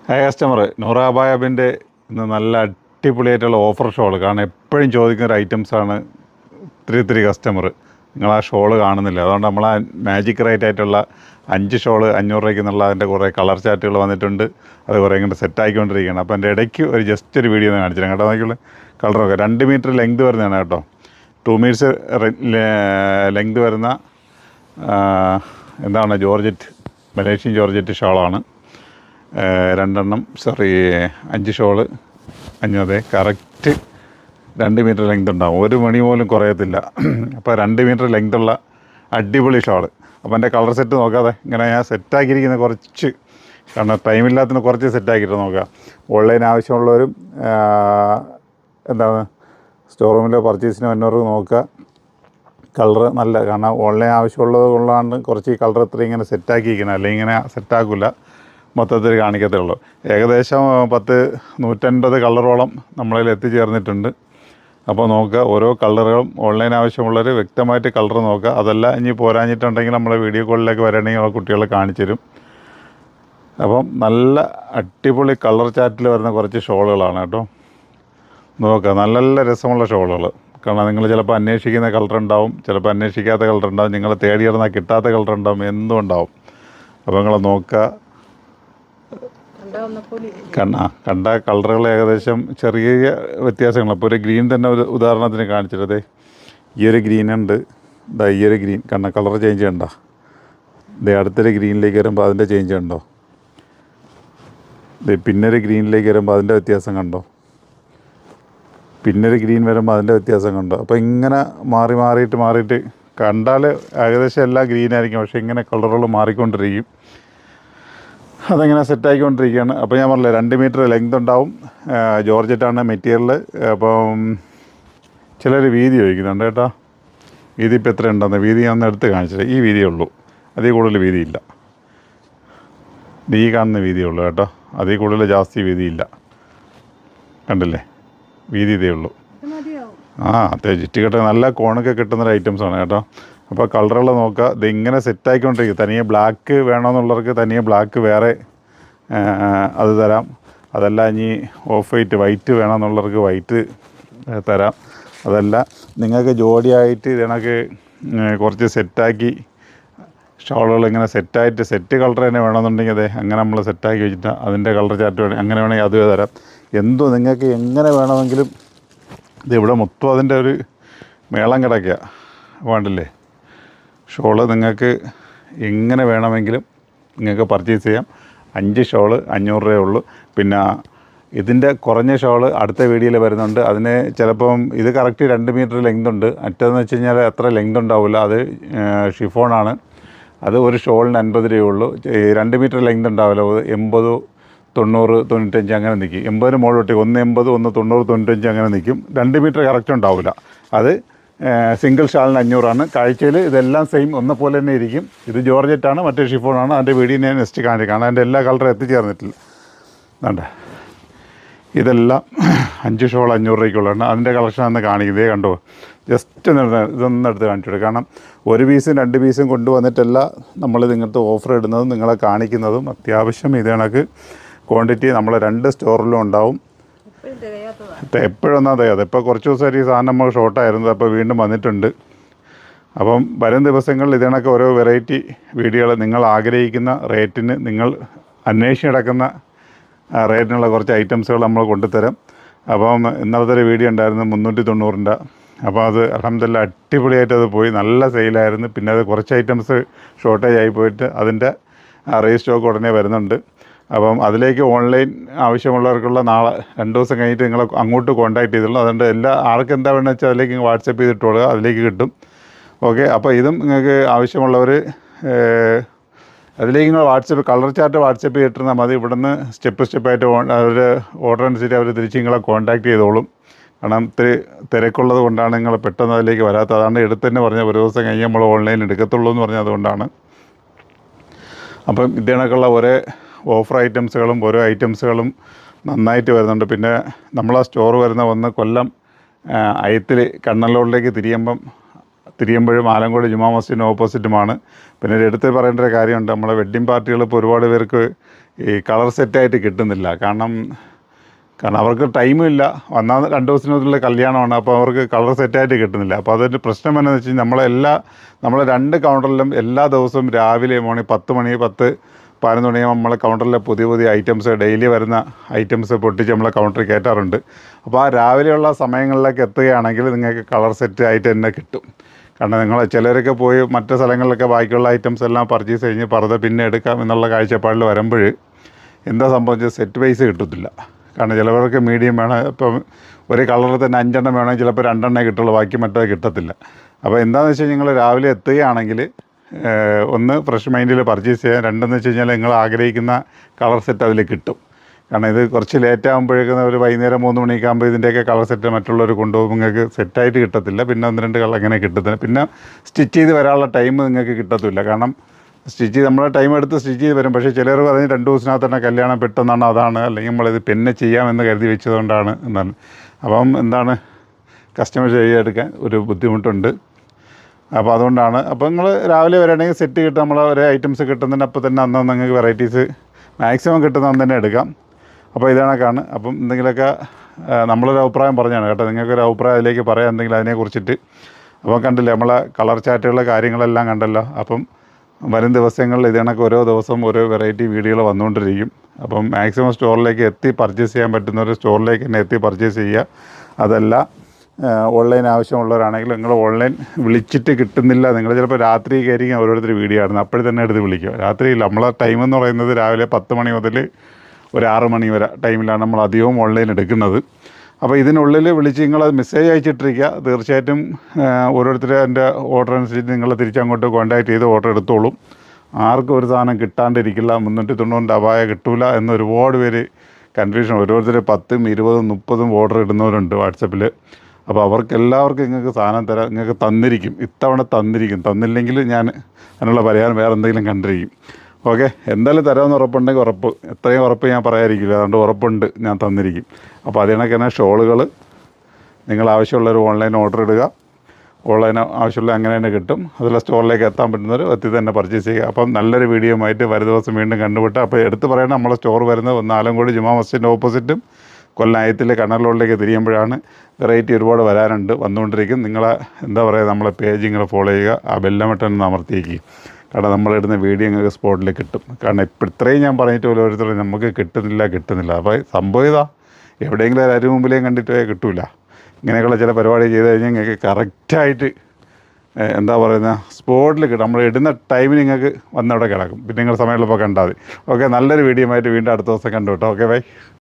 Hi customer, നൂറാബായബിൻ്റെ ഇന്ന് നല്ല അടിപൊളിയായിട്ടുള്ള ഓഫർ ഷോൾ. കാരണം എപ്പോഴും ചോദിക്കുന്ന ഒരു ഐറ്റംസാണ് ഒത്തിരി കസ്റ്റമർ. നിങ്ങൾ ആ ഷോള് കാണുന്നില്ല, അതുകൊണ്ട് നമ്മൾ ആ മാജിക് റേറ്റ് ആയിട്ടുള്ള 5 ഷോള് 500 രൂപയ്ക്ക് എന്നുള്ള അതിൻ്റെ കുറേ കളർ ചാർട്ടുകൾ വന്നിട്ടുണ്ട്. അത് കുറേ ഇങ്ങോട്ട് സെറ്റായിക്കൊണ്ടിരിക്കുകയാണ്. അപ്പോൾ എൻ്റെ ഇടയ്ക്ക് ഒരു ജസ്റ്റ് ഒരു വീഡിയോ ഒന്ന് കാണിച്ചില്ല കേട്ടോ. നോക്കിയുള്ള കളറൊക്കെ 2 മീറ്റർ ലെങ്ത് വരുന്നതാണ് കേട്ടോ. 2 മീറ്റേഴ്സ് ലെങ്ത് വരുന്ന എന്താണ് ജോർജറ്റ്, മലേഷ്യൻ ജോർജറ്റ് ഷോളാണ്. 5 ഷോള് 500. കറക്റ്റ് 2 മീറ്റർ ലെങ്ത് ഉണ്ടാവും, ഒരു മണി പോലും കുറയത്തില്ല. അപ്പോൾ 2 മീറ്റർ ലെങ്തുള്ള അടിപൊളി ഷോള്. അപ്പോൾ എൻ്റെ കളർ സെറ്റ് നോക്കാതെ ഇങ്ങനെ ഞാൻ സെറ്റാക്കിയിരിക്കുന്നത് കുറച്ച്, കാരണം ടൈമില്ലാത്തതിന് കുറച്ച് സെറ്റാക്കിയിട്ട് നോക്കുക. ഓൺലൈൻ ആവശ്യമുള്ളവരും എന്താണ് സ്റ്റോർ റൂമിലോ പർച്ചേസിനോ എന്നവർക്ക് നോക്കുക. കളറ് നല്ല, കാരണം ഓൺലൈൻ ആവശ്യമുള്ളത് കൊണ്ടാണ് കുറച്ച് ഈ കളർ ഇത്രയും ഇങ്ങനെ സെറ്റാക്കിയിരിക്കുന്നത്, അല്ലെങ്കിൽ ഇങ്ങനെ സെറ്റാക്കില്ല, മൊത്തത്തിൽ കാണിക്കത്തേ ഉള്ളൂ. ഏകദേശം 150 കളറോളം നമ്മളിൽ എത്തിച്ചേർന്നിട്ടുണ്ട്. അപ്പോൾ നോക്കുക, ഓരോ കളറുകളും ഓൺലൈൻ ആവശ്യമുള്ളവർ വ്യക്തമായിട്ട് കളർ നോക്കുക. അതല്ല ഇനി പോരാഞ്ഞിട്ടുണ്ടെങ്കിൽ നമ്മളെ വീഡിയോ കോളിലേക്ക് വരണമെങ്കിൽ ആ കുട്ടികളെ കാണിച്ചു തരും. അപ്പം നല്ല അടിപൊളി കളർ ചാർട്ടിൽ വരുന്ന കുറച്ച് ഷോളുകളാണ് കേട്ടോ. നോക്കുക, നല്ല നല്ല രസമുള്ള ഷോളുകൾ. കാരണം നിങ്ങൾ ചിലപ്പോൾ അന്വേഷിക്കുന്ന കളർ ഉണ്ടാവും, ചിലപ്പോൾ അന്വേഷിക്കാത്ത കളർ ഉണ്ടാവും, നിങ്ങൾ തേടിയിടുന്ന കിട്ടാത്ത കളർ ഉണ്ടാവും, എന്തും ഉണ്ടാവും. അപ്പോൾ നിങ്ങൾ നോക്കുക, കണ്ട കളറുകൾ ഏകദേശം ചെറിയ വ്യത്യാസങ്ങൾ. അപ്പോൾ ഒരു ഗ്രീൻ തന്നെ ഒരു ഉദാഹരണത്തിന് കാണിച്ചിട്ടേ, ഈ ഒരു ഗ്രീൻ ഉണ്ട്, ഈ ഒരു ഗ്രീൻ കണ്ട കളർ ചേഞ്ച് ചെയ്യണ്ട. അടുത്തൊരു ഗ്രീനിലേക്ക് വരുമ്പോൾ അതിൻ്റെ ചേഞ്ച് കണ്ടോ, പിന്നൊരു ഗ്രീനിലേക്ക് വരുമ്പോൾ അതിൻ്റെ വ്യത്യാസം കണ്ടോ, പിന്നൊരു ഗ്രീൻ വരുമ്പോൾ അതിൻ്റെ വ്യത്യാസം കണ്ടോ. അപ്പോൾ ഇങ്ങനെ മാറിയിട്ട് കണ്ടാൽ ഏകദേശം എല്ലാം ഗ്രീൻ ആയിരിക്കും, പക്ഷേ ഇങ്ങനെ കളറുകൾ മാറിക്കൊണ്ടിരിക്കും. അതങ്ങനെ സെറ്റായിക്കൊണ്ടിരിക്കുകയാണ്. അപ്പോൾ ഞാൻ പറഞ്ഞില്ലേ, 2 മീറ്റർ ലെങ്ത് ഉണ്ടാവും. ജോർജറ്റാണ് മെറ്റീരിയൽ. അപ്പം ചിലർ വീതി ചോദിക്കുന്നുണ്ട് കേട്ടോ. വീതി ഇപ്പോൾ എത്ര ഉണ്ടെന്ന് വീതി ഞാൻ ഒന്ന് എടുത്ത് കാണിച്ചിട്ട്, ഈ വീതിയേ ഉള്ളൂ, അതിൽ കൂടുതൽ വീതിയില്ല. ഈ കാണുന്ന വീതിയേ ഉള്ളൂ കേട്ടോ, അതിൽ കൂടുതൽ ജാസ്തി വീതിയില്ല. കണ്ടില്ലേ, വീതി ഇതേ ഉള്ളൂ. അത്യാവശ്യം ചുറ്റിക്കെട്ട് നല്ല കോണൊക്കെ കിട്ടുന്നൊരു ഐറ്റംസാണ് കേട്ടോ. അപ്പോൾ കളറുകൾ നോക്കുക, ഇത് ഇങ്ങനെ സെറ്റായിക്കൊണ്ടിരിക്കും. തനിയെ ബ്ലാക്ക് വേണമെന്നുള്ളവർക്ക് തനിയെ ബ്ലാക്ക് വേറെ അത് തരാം. അതല്ല ഇനി ഓഫ് വൈറ്റ് വേണമെന്നുള്ളവർക്ക് വൈറ്റ് തരാം. അതല്ല നിങ്ങൾക്ക് ജോഡിയായിട്ട് ഇതിനൊക്കെ കുറച്ച് സെറ്റാക്കി ഷോളുകൾ ഇങ്ങനെ സെറ്റ് കളർ തന്നെ വേണമെന്നുണ്ടെങ്കിൽ അതെ അങ്ങനെ നമ്മൾ സെറ്റാക്കി വെച്ചിട്ട് അതിൻ്റെ കളർ ചാർട്ട് വേണം, അങ്ങനെ വേണമെങ്കിൽ അത് തരാം. എന്തോ നിങ്ങൾക്ക് എങ്ങനെ വേണമെങ്കിലും. ഇതിവിടെ മൊത്തം അതിൻ്റെ ഒരു മേളം കിടക്കുക വേണ്ടില്ലേ. ഷോള് നിങ്ങൾക്ക് എങ്ങനെ വേണമെങ്കിലും നിങ്ങൾക്ക് പർച്ചേസ് ചെയ്യാം. 5 ഷോള് 500 രൂപയേ ഉള്ളൂ. പിന്നെ ഇതിൻ്റെ കുറഞ്ഞ ഷോള് അടുത്ത വീഡിയോയിൽ വരുന്നുണ്ട്. അതിന് ചിലപ്പം ഇത് കറക്റ്റ് 2 മീറ്റർ ലെങ്ത് ഉണ്ട്. മറ്റേതെന്ന് വെച്ച് കഴിഞ്ഞാൽ അത്ര ലെങ്ത് ഉണ്ടാവില്ല, അത് ഷിഫോണാണ്. അത് ഒരു ഷോളിന് 50 രൂപയേ ഉള്ളൂ. 2 മീറ്റർ ലെങ്ത് ഉണ്ടാവില്ല, 80, 90, 95 അങ്ങനെ നിൽക്കും. 80-ന് മുകളിലോട്ട് 180, 190, 95 അങ്ങനെ നിൽക്കും. 2 മീറ്റർ കറക്റ്റ് ഉണ്ടാവില്ല. അത് സിംഗിൾ ഷാളിന് 500 കാഴ്ചയിൽ ഇതെല്ലാം സെയിം ഒന്നെപ്പോലെ തന്നെ ഇരിക്കും. ഇത് ജോർജറ്റാണ്, മറ്റേ ഷിഫോണാണ്. അതിൻ്റെ വീഡിയോ ഞാൻ നെക്സ്റ്റ് കാണിക്കാം. അതിൻ്റെ എല്ലാ കളറും എത്തിച്ചേർന്നിട്ടില്ല. വേണ്ട, ഇതെല്ലാം 5 ഷോൾ 500 രൂപയ്ക്കുള്ളതാണ്. അതിൻ്റെ കളക്ഷൻ അന്ന് കാണിക്കുന്നത് കണ്ടോ. ജസ്റ്റ് ഇതൊന്നും എടുത്ത് കാണിച്ചു. കാരണം 1 പീസും 2 പീസും കൊണ്ടുവന്നിട്ടല്ല നമ്മളിത് ഇങ്ങനത്തെ ഓഫർ ഇടുന്നതും നിങ്ങളെ കാണിക്കുന്നതും. അത്യാവശ്യം ഇത് കണക്ക് ക്വാണ്ടിറ്റി നമ്മളെ 2 സ്റ്റോറിലും ഉണ്ടാവും. എപ്പോഴൊന്നാ തയ്യാതെ. ഇപ്പോൾ കുറച്ച് ദിവസമായിട്ട് ഈ സാധനം നമ്മൾ ഷോർട്ടായിരുന്നു, അപ്പോൾ വീണ്ടും വന്നിട്ടുണ്ട്. അപ്പം വരും ദിവസങ്ങളിൽ ഇതിനൊക്കെ ഓരോ വെറൈറ്റി വീഡിയോകൾ നിങ്ങൾ ആഗ്രഹിക്കുന്ന റേറ്റിന്, നിങ്ങൾ അന്വേഷിച്ചടക്കുന്ന റേറ്റിനുള്ള കുറച്ച് ഐറ്റംസുകൾ നമ്മൾ കൊണ്ടുതരാം. അപ്പം ഇന്നലത്തെ ഒരു വീഡിയോ ഉണ്ടായിരുന്നു 390. അപ്പോൾ അത് അൽഹംദുലില്ലാ അടിപൊളിയായിട്ട് അത് പോയി, നല്ല സെയിലായിരുന്നു. പിന്നെ അത് കുറച്ച് ഐറ്റംസ് ഷോർട്ടേജ് ആയി പോയിട്ട് അതിൻ്റെ റീസ്റ്റോക്ക് ഉടനെ വരുന്നുണ്ട്. അപ്പം അതിലേക്ക് ഓൺലൈൻ ആവശ്യമുള്ളവർക്കുള്ള നാളെ 2 ദിവസം കഴിഞ്ഞിട്ട് നിങ്ങൾ അങ്ങോട്ട് കോൺടാക്ട് ചെയ്തുള്ളൂ. അതുകൊണ്ട് ആൾക്ക് എന്താ വേണമെന്ന് വെച്ചാൽ അതിലേക്ക് വാട്സപ്പ് ചെയ്തിട്ടുള്ളൂ, അതിലേക്ക് കിട്ടും. ഓക്കെ, അപ്പോൾ ഇതും നിങ്ങൾക്ക് ആവശ്യമുള്ളവർ അതിലേക്ക് നിങ്ങൾ കളർ ചാർട്ട് വാട്സപ്പ് ചെയ്തിട്ടിരുന്നാൽ മതി. ഇവിടുന്ന് സ്റ്റെപ്പായിട്ട് അവർ ഓർഡർ അനുസരിച്ച് അവർ തിരിച്ച് നിങ്ങളെ കോൺടാക്ട് ചെയ്തോളും. കാരണം തിരക്കുള്ളത് കൊണ്ടാണ് നിങ്ങൾ പെട്ടെന്ന് അതിലേക്ക് വരാത്തത്. അതാണ് എടുത്ത് തന്നെ പറഞ്ഞാൽ ഒരു ദിവസം കഴിഞ്ഞ് നമ്മൾ ഓൺലൈനിൽ എടുക്കത്തുള്ളൂ എന്ന് പറഞ്ഞാൽ അതുകൊണ്ടാണ്. അപ്പം ഇതിനൊക്കെയുള്ള ഒരേ ഓഫർ ഐറ്റംസുകളും ഓരോ ഐറ്റംസുകളും നന്നായിട്ട് വരുന്നുണ്ട്. പിന്നെ നമ്മളാ സ്റ്റോർ വരുന്ന കൊല്ലം അയത്തിൽ കണ്ണല്ലൂരിലേക്ക് തിരിയുമ്പോഴും ആലങ്കോട് ജുമാ മസ്ജിദിന് ഓപ്പോസിറ്റുമാണ്. പിന്നെ എടുത്ത് പറയേണ്ട ഒരു കാര്യമുണ്ട്, നമ്മളെ വെഡ്ഡിങ് പാർട്ടികൾ ഇപ്പോൾ ഒരുപാട് പേർക്ക് ഈ കളർ സെറ്റായിട്ട് കിട്ടുന്നില്ല. കാരണം അവർക്ക് ടൈമും ഇല്ല, വന്നാൽ 2 ദിവസത്തിനുള്ളിൽ കല്യാണമാണ്. അപ്പോൾ അവർക്ക് കളർ സെറ്റായിട്ട് കിട്ടുന്നില്ല. അപ്പോൾ അതൊരു പ്രശ്നം എന്താണെന്ന് വെച്ച് കഴിഞ്ഞാൽ നമ്മൾ 2 കൗണ്ടറിലും എല്ലാ ദിവസവും രാവിലെ മോർണിംഗ് 10 മണി 10-11 മണിയാകുമ്പോൾ നമ്മളെ കൗണ്ടറിലെ പുതിയ ഐറ്റംസ്, ഡെയിലി വരുന്ന ഐറ്റംസ് പൊട്ടിച്ച് നമ്മളെ കൗണ്ടറിൽ കയറ്റാറുണ്ട്. അപ്പോൾ ആ രാവിലെയുള്ള സമയങ്ങളിലേക്ക് എത്തുകയാണെങ്കിൽ നിങ്ങൾക്ക് കളർ സെറ്റ് ആയിട്ട് തന്നെ കിട്ടും. കാരണം നിങ്ങൾ ചിലരൊക്കെ പോയി മറ്റ് സ്ഥലങ്ങളിലൊക്കെ ബാക്കിയുള്ള ഐറ്റംസ് എല്ലാം പർച്ചേസ് കഴിഞ്ഞ് പർദ്ദ പിന്നെ എടുക്കാം എന്നുള്ള കാഴ്ചപ്പാടിൽ വരുമ്പോൾ എന്താ സംഭവിച്ചത്, സെറ്റ് വൈസ് കിട്ടത്തില്ല. കാരണം ചിലവർക്ക് മീഡിയം വേണം. ഇപ്പം ഒരു കളറിൽ തന്നെ 5 എണ്ണം വേണമെങ്കിൽ ചിലപ്പോൾ 2 എണ്ണേ കിട്ടുള്ളൂ, ബാക്കി മറ്റേ കിട്ടത്തില്ല. അപ്പോൾ എന്താണെന്ന് വെച്ച് കഴിഞ്ഞാൽ നിങ്ങൾ രാവിലെ എത്തുകയാണെങ്കിൽ ഒന്ന് ഫ്രഷ് മൈൻഡിൽ പർച്ചേസ് ചെയ്യാം. രണ്ടെന്ന് വെച്ച് കഴിഞ്ഞാൽ നിങ്ങൾ ആഗ്രഹിക്കുന്ന കളർ സെറ്റ് അതിൽ കിട്ടും. കാരണം ഇത് കുറച്ച് ലേറ്റ് ആകുമ്പോഴേക്കും ഒരു വൈകുന്നേരം 3 മണിയൊക്കെ ആകുമ്പോൾ ഇതിൻ്റെയൊക്കെ കളർ സെറ്റ് മറ്റുള്ളവർ കൊണ്ടുപോകുമ്പോൾ നിങ്ങൾക്ക് സെറ്റായിട്ട് കിട്ടത്തില്ല. പിന്നെ 1-2 കളർ അങ്ങനെ കിട്ടത്തില്ല. പിന്നെ സ്റ്റിച്ച് ചെയ്ത് വരാനുള്ള ടൈം നിങ്ങൾക്ക് കിട്ടത്തില്ല. കാരണം സ്റ്റിച്ച് ചെയ്ത് നമ്മളെ ടൈം എടുത്ത് സ്റ്റിച്ച് ചെയ്ത് വരും. പക്ഷേ ചിലർ പറഞ്ഞ് 2 ദിവസത്തിനകത്ത് തന്നെ കല്യാണം പെട്ടെന്നാണ്, അതാണ്, അല്ലെങ്കിൽ നമ്മളിത് പിന്നെ ചെയ്യാമെന്ന് കരുതി വെച്ചതുകൊണ്ടാണ് എന്നാണ്. അപ്പം എന്താണ്, കസ്റ്റമർ ചെയ്തെടുക്കാൻ ഒരു ബുദ്ധിമുട്ടുണ്ട്. അപ്പോൾ അതുകൊണ്ടാണ്. അപ്പോൾ നിങ്ങൾ രാവിലെ വരികയാണെങ്കിൽ സെറ്റ് കിട്ടും, നമ്മൾ ഒരേ ഐറ്റംസ് കിട്ടുന്നതിന് അപ്പോൾ തന്നെ അന്ന് നിങ്ങൾക്ക് വെറൈറ്റീസ് മാക്സിമം കിട്ടുന്ന അന്ന് തന്നെ എടുക്കാം. അപ്പോൾ ഇതാണൊക്കെയാണ്. അപ്പം എന്തെങ്കിലുമൊക്കെ നമ്മളൊരു അഭിപ്രായം പറഞ്ഞാണ് കേട്ടോ. നിങ്ങൾക്കൊരു അഭിപ്രായം അതിലേക്ക് പറയാം എന്തെങ്കിലും അതിനെക്കുറിച്ചിട്ട്. അപ്പം കണ്ടില്ലേ നമ്മളെ കളർ ചാറ്റുകളുടെ കാര്യങ്ങളെല്ലാം കണ്ടല്ലോ. അപ്പം വരും ദിവസങ്ങളിൽ ഇതിനൊക്കെ ഓരോ ദിവസം ഓരോ വെറൈറ്റി വീഡിയോകൾ വന്നുകൊണ്ടിരിക്കും. അപ്പം മാക്സിമം സ്റ്റോറിലേക്ക് എത്തി പർച്ചേസ് ചെയ്യാൻ പറ്റുന്നവർ സ്റ്റോറിലേക്ക് തന്നെ എത്തി പർച്ചേസ് ചെയ്യുക. അതല്ല ഓൺലൈൻ ആവശ്യമുള്ളവരാണെങ്കിൽ നിങ്ങൾ ഓൺലൈൻ വിളിച്ചിട്ട് കിട്ടുന്നില്ല, നിങ്ങൾ ചിലപ്പോൾ രാത്രി കയറിയും ഓരോരുത്തർ വീഡിയോ കാണുന്നത്, അപ്പോഴും തന്നെ എടുത്ത് വിളിക്കുക. രാത്രിയില്ല, നമ്മളെ ടൈം എന്ന് പറയുന്നത് രാവിലെ 10 മണി മുതൽ ഒരു 6 മണി വരെ ടൈമിലാണ് നമ്മൾ അധികവും ഓൺലൈൻ എടുക്കുന്നത്. അപ്പോൾ ഇതിനുള്ളിൽ വിളിച്ച് നിങ്ങളത് മെസ്സേജ് അയച്ചിട്ടിരിക്കുക. തീർച്ചയായിട്ടും ഓരോരുത്തരും എൻ്റെ ഓർഡർ അനുസരിച്ച് നിങ്ങൾ തിരിച്ചങ്ങോട്ട് കോൺടാക്ട് ചെയ്ത് ഓർഡർ എടുത്തോളും. ആർക്കും ഒരു സാധനം കിട്ടാണ്ടിരിക്കില്ല. 390 അപായ കിട്ടൂല എന്ന് ഒരുപാട് പേര് കൺഫ്യൂഷൻ. ഓരോരുത്തർ 10ഉം 20ഉം 30ഉം ഓർഡർ ഇടുന്നവരുണ്ട് വാട്സപ്പിൽ. അപ്പോൾ അവർക്കെല്ലാവർക്കും നിങ്ങൾക്ക് സാധനം തരാം, നിങ്ങൾക്ക് തന്നിരിക്കും. ഇത്തവണ തന്നിരിക്കും. തന്നില്ലെങ്കിൽ ഞാൻ അതിനുള്ള പരിഹാരം വേറെ എന്തെങ്കിലും കണ്ടിരിക്കും. ഓക്കെ, എന്തായാലും തരാമെന്ന് ഉറപ്പുണ്ടെങ്കിൽ ഉറപ്പ്, എത്രയും ഉറപ്പ് ഞാൻ പറയാതിരിക്കില്ല. അതുകൊണ്ട് ഉറപ്പുണ്ട്, ഞാൻ തന്നിരിക്കും. അപ്പോൾ അതിനൊക്കെ തന്നെ ഷോളുകൾ നിങ്ങൾ ആവശ്യമുള്ളൊരു ഓൺലൈൻ ഓർഡർ ഇടുക. ഓൺലൈൻ ആവശ്യമുള്ള അങ്ങനെ തന്നെ കിട്ടും. അതിൽ സ്റ്റോറിലേക്ക് എത്താൻ പറ്റുന്നവർ എത്തി തന്നെ പർച്ചേസ് ചെയ്യുക. അപ്പം നല്ലൊരു വീഡിയോ ആയിട്ട് വരും ദിവസം വീണ്ടും കണ്ടുപിട്ട്. അപ്പോൾ എടുത്ത് പറയണം, നമ്മളെ സ്റ്റോർ വരുന്നത് ആലങ്കോട് ജുമാ മസ്ജിദിൻ്റെ ഓപ്പോസിറ്റും കൊല്ലം ആയത്തിലെ കണ്ണറിലോട്ടിലേക്ക് തിരിയുമ്പോഴാണ്. വെറൈറ്റി ഒരുപാട് വരാനുണ്ട്, വന്നുകൊണ്ടിരിക്കും. നിങ്ങളെ എന്താ പറയുക, നമ്മളെ പേജ് നിങ്ങൾ ഫോളോ ചെയ്യുക. ആ ബെല്ലമട്ടൻ അമർത്തിയേക്ക്. കാരണം നമ്മളിടുന്ന വീഡിയോ നിങ്ങൾക്ക് സ്പോട്ടിൽ കിട്ടും. കാരണം ഇപ്പോൾ ഇത്രയും ഞാൻ പറഞ്ഞിട്ട് ഓരോരുത്തരും നമുക്ക് കിട്ടുന്നില്ല. അപ്പോൾ സംഭവം ഇതാ, എവിടെയെങ്കിലും ഒരു മുമ്പിലേയും കണ്ടിട്ട് കിട്ടൂല. ഇങ്ങനെയൊക്കെയുള്ള ചില പരിപാടി ചെയ്ത് കഴിഞ്ഞാൽ നിങ്ങൾക്ക് കറക്റ്റായിട്ട് എന്താ പറയുന്നത് സ്പോട്ടിൽ കിട്ടും. നമ്മൾ ഇടുന്ന ടൈമിന് നിങ്ങൾക്ക് വന്നവിടെ കിടക്കും. പിന്നെ നിങ്ങൾ സമയമുള്ളപ്പോൾ കണ്ടാൽ മതി. ഓക്കെ, നല്ലൊരു വീഡിയോ ആയിട്ട് വീണ്ടും അടുത്ത ദിവസം കണ്ടു കേട്ടോ. Okay, by.